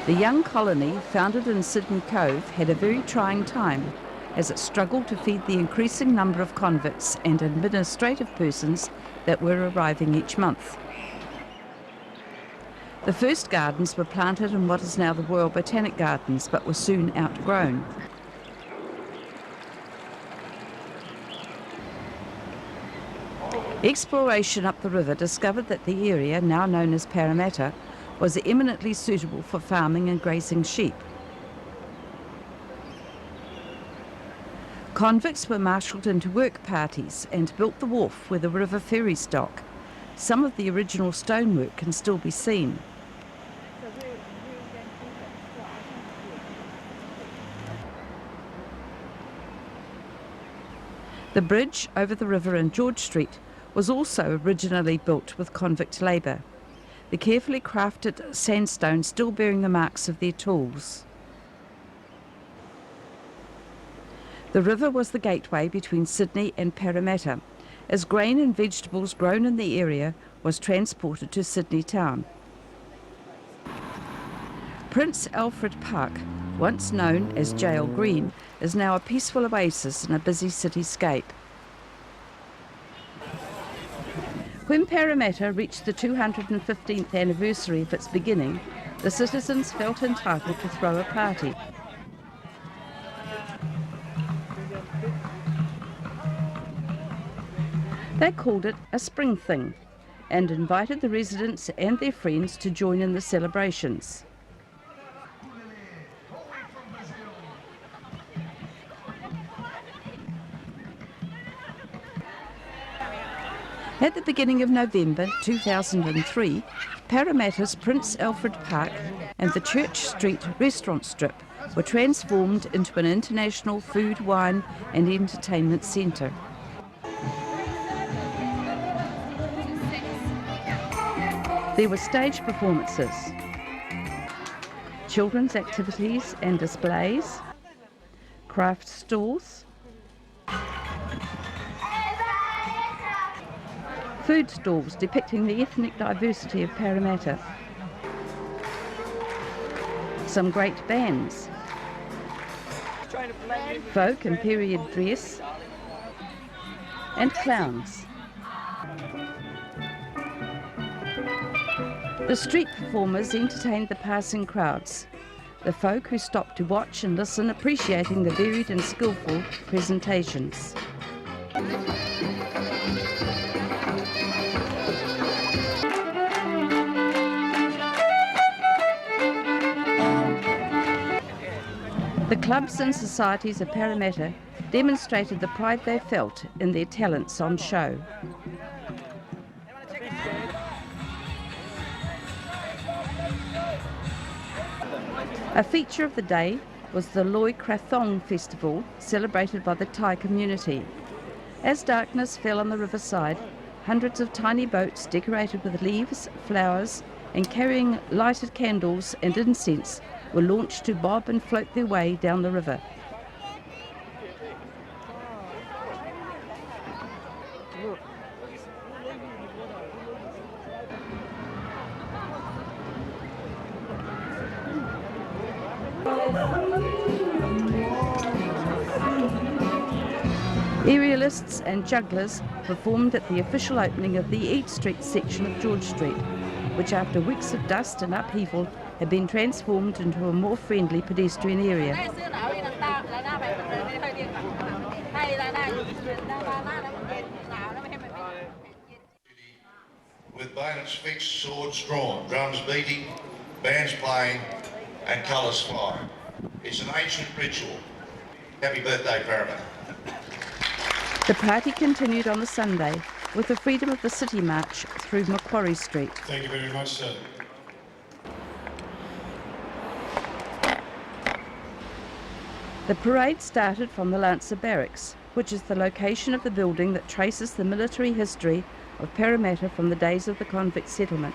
The young colony, founded in Sydney Cove, had a very trying time as it struggled to feed the increasing number of convicts and administrative persons that were arriving each month. The first gardens were planted in what is now the Royal Botanic Gardens, but were soon outgrown. Exploration up the river discovered that the area, now known as Parramatta, was eminently suitable for farming and grazing sheep. Convicts were marshalled into work parties and built the wharf where the river ferries dock. Some of the original stonework can still be seen. The bridge over the river in George Street was also originally built with convict labour, the carefully crafted sandstone still bearing the marks of their tools. The river was the gateway between Sydney and Parramatta, as grain and vegetables grown in the area was transported to Sydney town. Prince Alfred Park, once known as Jail Green, is now a peaceful oasis in a busy cityscape. When Parramatta reached the 215th anniversary of its beginning, the citizens felt entitled to throw a party. They called it a spring thing and invited the residents and their friends to join in the celebrations. At the beginning of November 2003, Parramatta's Prince Alfred Park and the Church Street restaurant strip were transformed into an international food, wine and entertainment centre. There were stage performances, children's activities and displays, craft stalls, food stalls depicting the ethnic diversity of Parramatta, some great bands, folk and period dress, and clowns. The street performers entertained the passing crowds, the folk who stopped to watch and listen, appreciating the varied and skillful presentations. The clubs and societies of Parramatta demonstrated the pride they felt in their talents on show. A feature of the day was the Loy Krathong Festival, celebrated by the Thai community. As darkness fell on the riverside, hundreds of tiny boats decorated with leaves, flowers, and carrying lighted candles and incense were launched to bob and float their way down the river. Aerialists and jugglers performed at the official opening of the Eat Street section of George Street, which after weeks of dust and upheaval had been transformed into a more friendly pedestrian area. With bayonets fixed, swords drawn, drums beating, bands playing and colours flying. It's an ancient ritual. Happy birthday, Parramatta. The party continued on the Sunday with the Freedom of the City March through Macquarie Street. Thank you very much, sir. The parade started from the Lancer Barracks, which is the location of the building that traces the military history of Parramatta from the days of the convict settlement.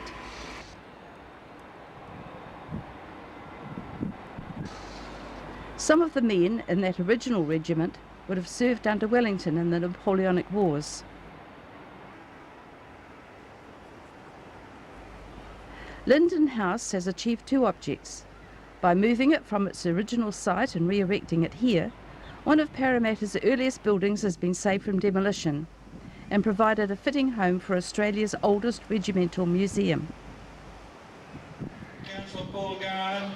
Some of the men in that original regiment would have served under Wellington in the Napoleonic Wars. Linden House has achieved two objects: By moving it from its original site and re-erecting it here, one of Parramatta's earliest buildings has been saved from demolition and provided a fitting home for Australia's oldest regimental museum. Councillor Paul Garn,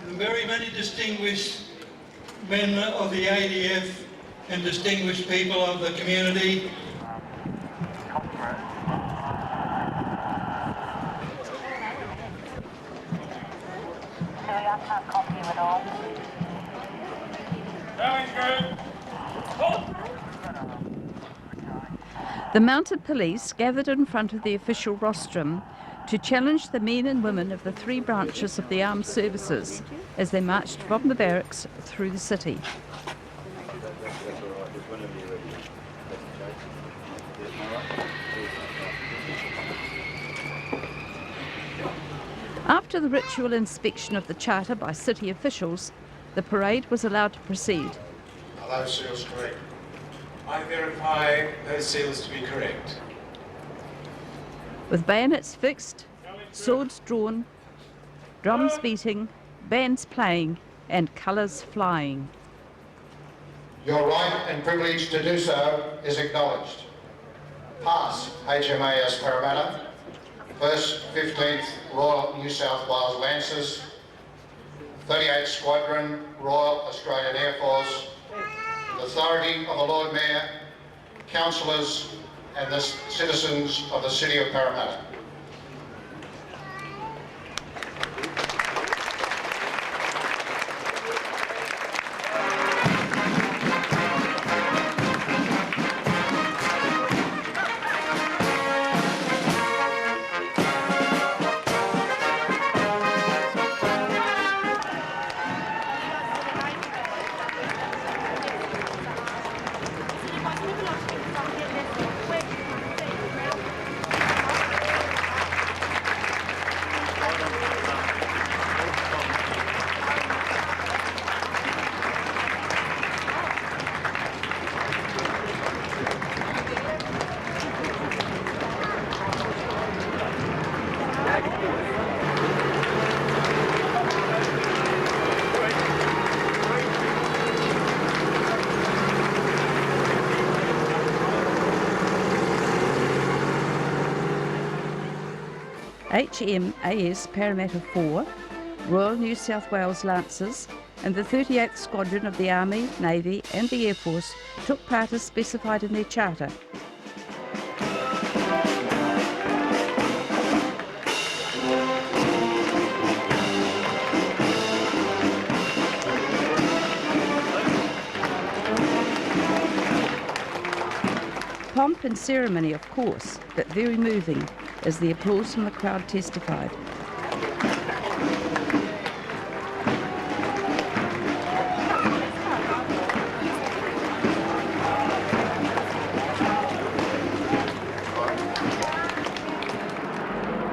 the very many distinguished men of the ADF and distinguished people of the community. I can't copy you at all. The mounted police gathered in front of the official rostrum to challenge the men and women of the three branches of the armed services as they marched from the barracks through the city. After the ritual inspection of the charter by city officials, the parade was allowed to proceed. Are those seals correct? I verify those seals to be correct. With bayonets fixed, swords drawn, drums beating, bands playing, and colours flying. Your right and privilege to do so is acknowledged. Pass HMAS Parramatta, 1st 15th Royal New South Wales Lancers, 38th Squadron Royal Australian Air Force, the authority of the Lord Mayor, councillors and the citizens of the City of Parramatta. HMAS Parramatta 4, Royal New South Wales Lancers and the 38th Squadron of the Army, Navy and the Air Force took part as specified in their charter. Pomp and ceremony, of course, but very moving, as the applause from the crowd testified.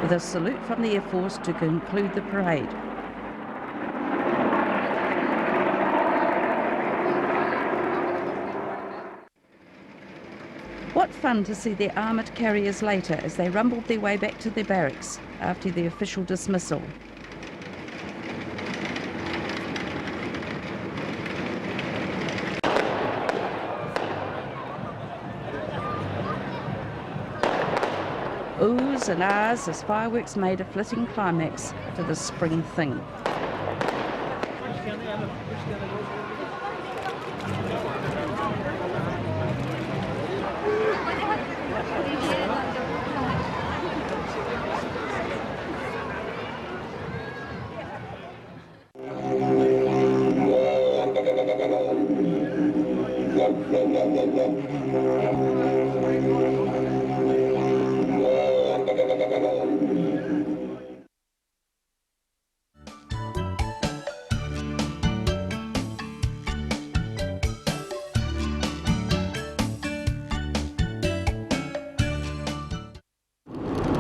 With a salute from the Air Force to conclude the parade. What fun to see their armoured carriers later as they rumbled their way back to their barracks after the official dismissal. Oohs and ahs as fireworks made a flitting climax to the spring thing.